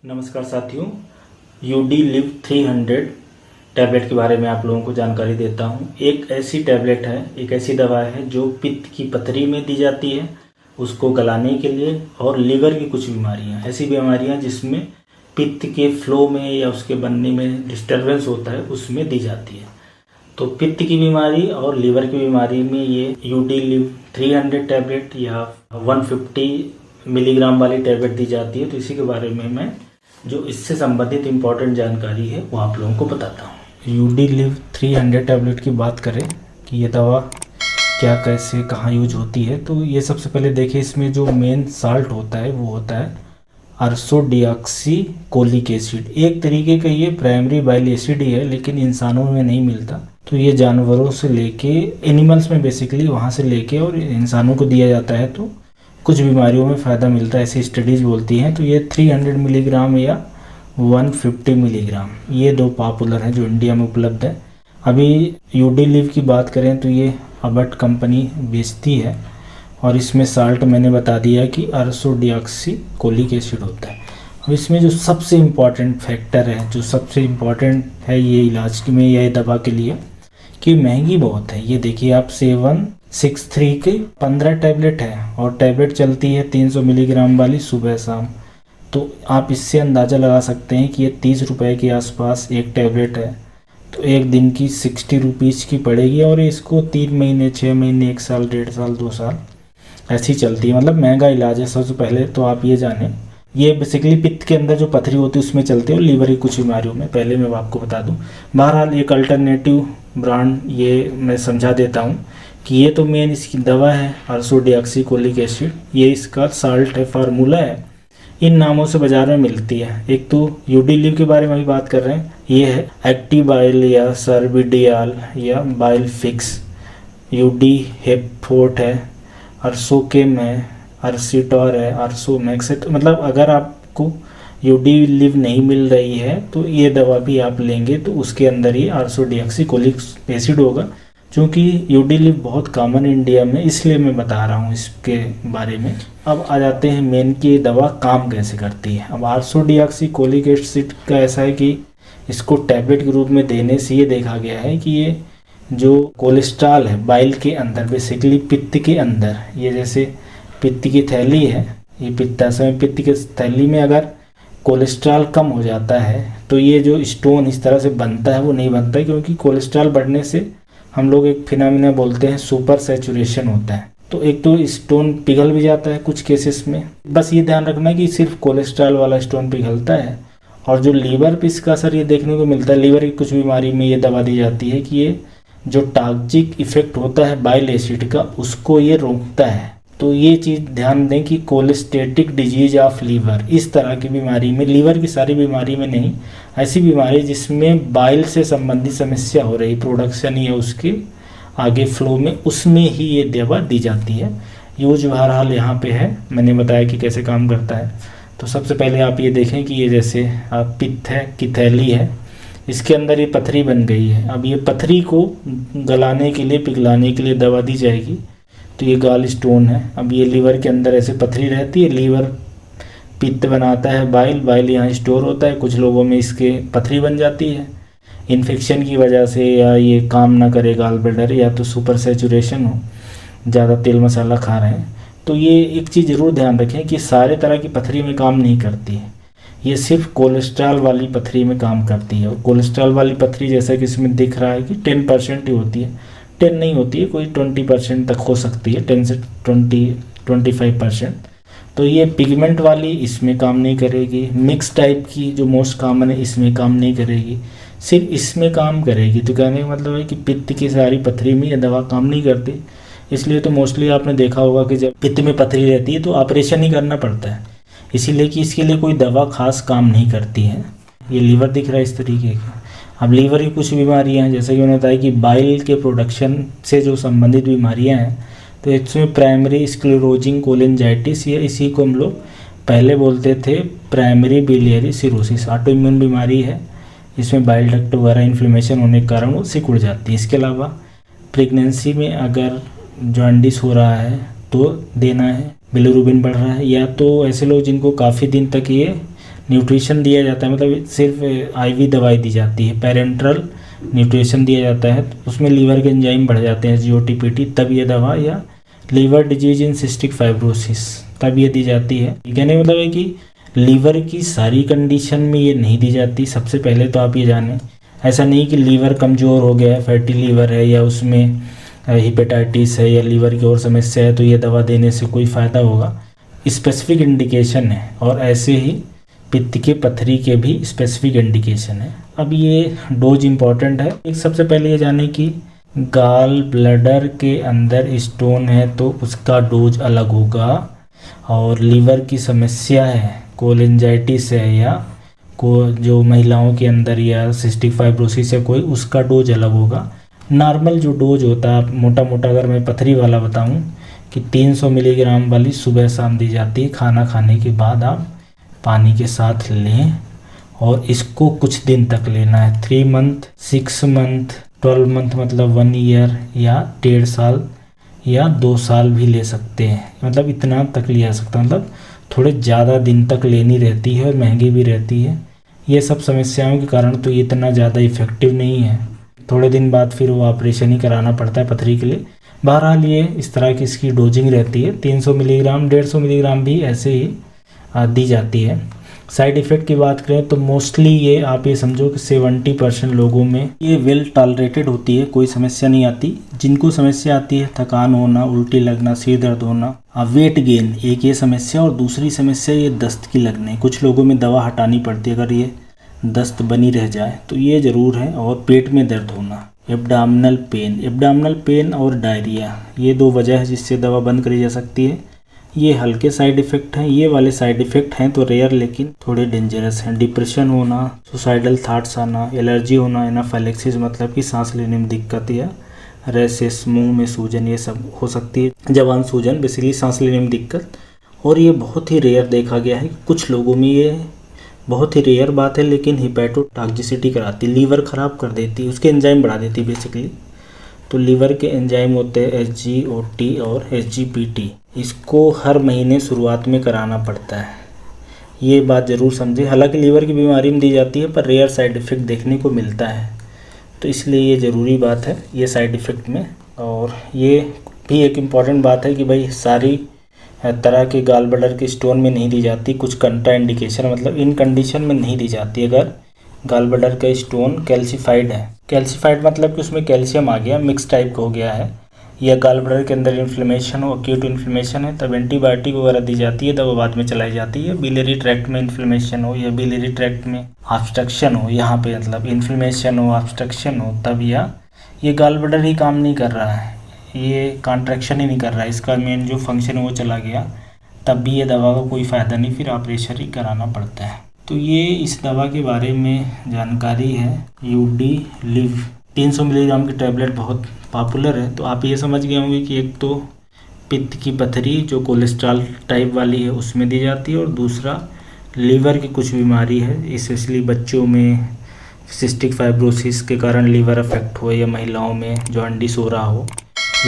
नमस्कार साथियों, UD live 300 tablet के बारे में आप लोगों को जानकारी देता हूं। एक ऐसी टैबलेट है, एक ऐसी दवा है जो पित्त की पथरी में दी जाती है, उसको गलाने के लिए, और लीवर की कुछ बीमारियां, ऐसी बीमारियां जिसमें पित्त के फ्लो में या उसके बनने में डिस्टर्बेंस होता है, उसमें दी जाती है। तो पित्त की बीमारी और लीवर की बीमारी में ये यूडी लिव 300 टैबलेट या 150 मिलीग्राम वाली टैबलेट दी जाती है। तो इसी के बारे में मैं जो इससे संबंधित इम्पोर्टेंट जानकारी है वो आप लोगों को बताता हूँ। यूडी लिव 300 टैबलेट की बात करें कि ये दवा क्या, कैसे, कहाँ यूज होती है, तो ये सबसे पहले देखिए, इसमें जो मेन साल्ट होता है वो होता है अर्सोडिऑक्सीकोलिक एसिड। एक तरीके का ये प्राइमरी बाइल एसिड ही है, लेकिन इंसानों में नहीं मिलता। तो ये जानवरों से लेके, एनिमल्स में बेसिकली, वहाँ से लेके और इंसानों को दिया जाता है, तो कुछ बीमारियों में फ़ायदा मिलता है, ऐसी स्टडीज़ बोलती हैं। तो ये 300 मिलीग्राम या 150 मिलीग्राम, ये दो पॉपुलर हैं जो इंडिया में उपलब्ध है। अभी यूडी लिव की बात करें तो ये अबट कंपनी बेचती है, और इसमें साल्ट मैंने बता दिया कि अर्सोडिऑक्सीकोलिक एसिड होता है। अब इसमें जो सबसे इम्पॉर्टेंट फैक्टर है, जो सबसे इम्पॉर्टेंट है ये इलाज में या दवा के लिए, कि महंगी बहुत है। ये देखिए आप 763 की 15 टैबलेट है, और टैबलेट चलती है 300 मिलीग्राम वाली सुबह शाम। तो आप इससे अंदाज़ा लगा सकते हैं कि ये 30 रुपये के आसपास एक टैबलेट है। तो एक दिन की 60 रुपीज़ की पड़ेगी, और इसको 3 महीने, 6 महीने, 1 साल, 1.5 साल, 2 साल ऐसी चलती है। मतलब महंगा इलाज है। सबसे पहले तो आप ये जानें, ये बेसिकली पित्त के अंदर जो पथरी होती है उसमें चलती है, और लीवर की कुछ बीमारियों में, पहले मैं आपको बता दूं। बहरहाल एक अल्टरनेटिव ब्रांड ये मैं समझा देता हूं कि ये तो मेन इसकी दवा है अर्सोडिऑक्सीकोलिक एसिड, ये इसका साल्ट है, फार्मूला है, इन नामों से बाजार में मिलती है। एक तो यूडी लिव के बारे में भी बात कर रहे हैं, ये है एक्टिबाइल या सर्बिडियाल या बाइल फिक्स, यूडी हेपफोर्ट है, अर्सोकेम है, अर्सिटोर है, अर्सोमैक्स है। तो मतलब अगर आपको यूडी लिव नहीं मिल रही है तो ये दवा भी आप लेंगे तो उसके अंदर ही अर्सोडिऑक्सीकोलिक एसिड होगा। क्योंकि यूडी लिव बहुत कॉमन है इंडिया में, इसलिए मैं बता रहा हूँ इसके बारे में। अब आ जाते हैं मेन की दवा काम कैसे करती है। अब अर्सोडिऑक्सीकोलिक एसिड का ऐसा है कि इसको टैबलेट के रूप में देने से ये देखा गया है कि ये जो कोलेस्ट्रॉल है बाइल के अंदर, बेसिकली पित्त के अंदर, ये जैसे पित्त की थैली है, ये पित्ताशय में, पित्त की थैली में अगर कोलेस्ट्रॉल कम हो जाता है तो ये जो स्टोन इस तरह से बनता है वो नहीं बनता है, क्योंकि कोलेस्ट्रॉल बढ़ने से हम लोग एक फिनोमिना बोलते हैं सुपर सैचुरेशन होता है। तो एक तो स्टोन पिघल भी जाता है कुछ केसेस में। बस ये ध्यान रखना कि सिर्फ कोलेस्ट्रॉल वाला स्टोन पिघलता है, और जो लीवर पे इसका असर ये देखने को मिलता है। लीवर की कुछ बीमारी में ये दवा दी जाती है कि ये जो टॉक्सिक इफेक्ट होता है बाइल एसिड का, उसको ये रोकता है। तो ये चीज़ ध्यान दें कि कोलेस्टेटिक डिजीज ऑफ लीवर, इस तरह की बीमारी में, लीवर की सारी बीमारी में नहीं, ऐसी बीमारी जिसमें बाइल से संबंधित समस्या हो रही, प्रोडक्शन या उसके आगे फ्लो में, उसमें ही ये दवा दी जाती है। यूज बहरहाल यहाँ पे है, मैंने बताया कि कैसे काम करता है। तो सबसे पहले आप ये देखें कि ये जैसे पित्त है की थैली है, इसके अंदर ये पथरी बन गई है। अब ये पथरी को गलाने के लिए, पिघलाने के लिए दवा दी जाएगी। तो ये गाल स्टोन है। अब ये लीवर के अंदर ऐसे पथरी रहती है, लीवर पित्त बनाता है, बाइल यहाँ स्टोर होता है, कुछ लोगों में इसके पथरी बन जाती है इन्फेक्शन की वजह से, या ये काम ना करे गाल ब्लैडर, या तो सुपर सैचुरेशन हो, ज़्यादा तेल मसाला खा रहे हैं। तो ये एक चीज़ ज़रूर ध्यान रखें कि सारे तरह की पथरी में काम नहीं करती है, ये सिर्फ कोलेस्ट्रॉल वाली पथरी में काम करती है। और कोलेस्ट्रॉल वाली पथरी जैसा कि इसमें दिख रहा है कि 10% ही होती है, 10 नहीं होती है, कोई 20% तक हो सकती है, 10 से 25%। तो ये पिगमेंट वाली इसमें काम नहीं करेगी। मिक्स टाइप की जो मोस्ट कॉमन है इसमें काम नहीं करेगी, सिर्फ इसमें काम करेगी। तो कहने का मतलब है कि पित्त की सारी पथरी में ये दवा काम नहीं करती। इसलिए तो मोस्टली आपने देखा होगा कि जब पित्त में पथरी रहती है तो ऑपरेशन ही करना पड़ता है, इसीलिए कि इसके लिए कोई दवा खास काम नहीं करती है। ये लीवर दिख रहा है इस तरीके का। अब लीवर की कुछ बीमारियां हैं, जैसे कि मैंने बताया कि बाइल के प्रोडक्शन से जो संबंधित बीमारियां हैं, तो इसमें प्राइमरी स्क्लेरोजिंग कोलिंजाइटिस, या इसी को हम लोग पहले बोलते थे प्राइमरी बिलियरी सिरोसिस, ऑटोइम्यून बीमारी है। इसमें बाइल डक्ट वगैरह इन्फ्लेमेशन होने के कारण वो सिकुड़ जाती है। इसके अलावा प्रेगनेंसी में अगर जॉन्डिस हो रहा है तो देना है, बिलिरुबिन बढ़ रहा है, या तो ऐसे लोग जिनको काफ़ी दिन तक ये न्यूट्रिशन दिया जाता है, मतलब सिर्फ आईवी दवाई दी जाती है, पेरेंट्रल न्यूट्रिशन दिया जाता है, तो उसमें लीवर के एंजाइम बढ़ जाते हैं SGOT-PT, तब ये दवा, या liver disease in cystic fibrosis तब ये दी जाती है। कहने का मतलब है कि लीवर की सारी कंडीशन में ये नहीं दी जाती। सबसे पहले तो आप ये जानें, ऐसा नहीं कि लीवर कमज़ोर हो गया है, फैटी लीवर है, या उसमें हिपेटाइटिस है, या लीवर की और समस्या है, तो ये दवा देने से कोई फ़ायदा होगा। स्पेसिफिक इंडिकेशन है, और ऐसे ही पित्त के पथरी के भी स्पेसिफिक इंडिकेशन है। अब ये डोज इम्पॉर्टेंट है। एक सबसे पहले ये जाने कि गाल ब्लडर के अंदर स्टोन है तो उसका डोज अलग होगा, और लीवर की समस्या है, कोलेंजाइटिस है, या को जो महिलाओं के अंदर या सिस्टिक फाइब्रोसिस है कोई, उसका डोज अलग होगा। नॉर्मल जो डोज होता है, मोटा मोटा अगर मैं पथरी वाला बताऊं, कि 300 मिलीग्राम वाली सुबह शाम दी जाती है, खाना खाने के बाद आप पानी के साथ लें, और इसको कुछ दिन तक लेना है, 3 मंथ, 6 मंथ, 12 मंथ, मतलब 1 ईयर, या 1.5 साल, या 2 साल भी ले सकते हैं, मतलब इतना तक लिया जा सकता है। मतलब थोड़े ज़्यादा दिन तक लेनी रहती है और महंगी भी रहती है। ये सब समस्याओं के कारण तो ये इतना ज़्यादा इफ़ेक्टिव नहीं है। थोड़े दिन बाद फिर वो ऑपरेशन ही कराना पड़ता है पथरी के लिए। बहरहाल ये इस तरह की इसकी डोजिंग रहती है। 300 मिलीग्राम, 150 मिलीग्राम भी ऐसे ही दी जाती है। साइड इफ़ेक्ट की बात करें तो मोस्टली ये आप ये समझो कि 70% लोगों में ये वेल टॉलरेटेड होती है, कोई समस्या नहीं आती। जिनको समस्या आती है थकान होना, उल्टी लगना, सिर दर्द होना, वेट गेन, एक ये समस्या, और दूसरी समस्या ये दस्त की लगने। कुछ लोगों में दवा हटानी पड़ती है अगर ये दस्त बनी रह जाए, तो ये ज़रूर है। और पेट में दर्द होना, एब्डामिनल पेन और डायरिया, ये 2 वजह है जिससे दवा बंद करी जा सकती है। ये हल्के साइड इफ़ेक्ट हैं। ये वाले साइड इफ़ेक्ट हैं तो रेयर लेकिन थोड़े डेंजरस हैं। डिप्रेशन होना, सुसाइडल थाट्स आना, एलर्जी होना, एनाफाइलेक्सिस मतलब कि सांस लेने में दिक्कत, या रेसेस, मुंह में सूजन, ये सब हो सकती है। जवान सूजन, बेसिकली सांस लेने में दिक्कत। और ये बहुत ही रेयर देखा गया है, कुछ लोगों में ये बहुत ही रेयर बात है, लेकिन हिपैटोटॉक्सिसिटी कराती, लीवर ख़राब कर देती, उसके एंजाइम बढ़ा देती बेसिकली। तो लीवर के एंजाइम होते हैं SGOT और SGPT, इसको हर महीने शुरुआत में कराना पड़ता है। ये बात ज़रूर समझें। हालांकि लीवर की बीमारी में दी जाती है पर रेयर साइड इफ़ेक्ट देखने को मिलता है, तो इसलिए ये ज़रूरी बात है ये साइड इफ़ेक्ट में। और ये भी एक इम्पॉर्टेंट बात है कि भाई सारी तरह के गाल ब्लडर के स्टोन में नहीं दी जाती, कुछ कंट्रा इंडिकेशन, मतलब इन कंडीशन में नहीं दी जाती। अगर गाल ब्लडर का स्टोन कैल्सीफाइड है, कैल्सीफाइड मतलब कि उसमें कैल्शियम आ गया, मिक्स टाइप का हो गया है, या गाल ब्लडर के अंदर इन्फ्लेमेशन हो, एक्यूट इन्फ्लेमेशन है, तब एंटीबायोटिक वगैरह दी जाती है, दवा बाद में चलाई जाती है। बिलियरी ट्रैक्ट में इन्फ्लेमेशन हो, या बिलियरी ट्रैक्ट में ऑब्स्ट्रक्शन हो, यहाँ पे मतलब इन्फ्लेमेशन हो, ऑब्स्ट्रक्शन हो, तब, या ये गाल ब्लडर ही काम नहीं कर रहा है, ये कॉन्ट्रैक्शन ही नहीं कर रहा है, इसका मेन जो फंक्शन है वो चला गया, तब भी ये दवा का कोई फ़ायदा नहीं, फिर ऑपरेशन ही कराना पड़ता है। तो ये इस दवा के बारे में जानकारी है। UD लिव 300 मिलीग्राम की टैबलेट बहुत पॉपुलर है। तो आप ये समझ गए होंगे कि एक तो पित्त की पथरी जो कोलेस्ट्रॉल टाइप वाली है उसमें दी जाती है, और दूसरा लीवर की कुछ बीमारी है, स्पेशली बच्चों में सिस्टिक फाइब्रोसिस के कारण लीवर अफेक्ट हो, या महिलाओं में जॉन्डिस हो रहा हो,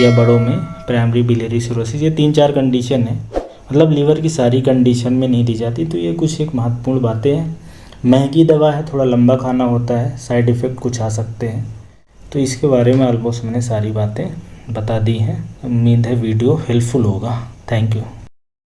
या बड़ों में प्राइमरी बिलियरी सिरोसिस। ये 3-4 कंडीशन है, मतलब लीवर की सारी कंडीशन में नहीं दी जाती। तो ये कुछ एक महत्वपूर्ण बातें हैं। महंगी दवा है, थोड़ा लंबा खाना होता है, साइड इफ़ेक्ट कुछ आ सकते हैं। तो इसके बारे में ऑलमोस्ट मैंने सारी बातें बता दी हैं। उम्मीद है वीडियो हेल्पफुल होगा। Thank you.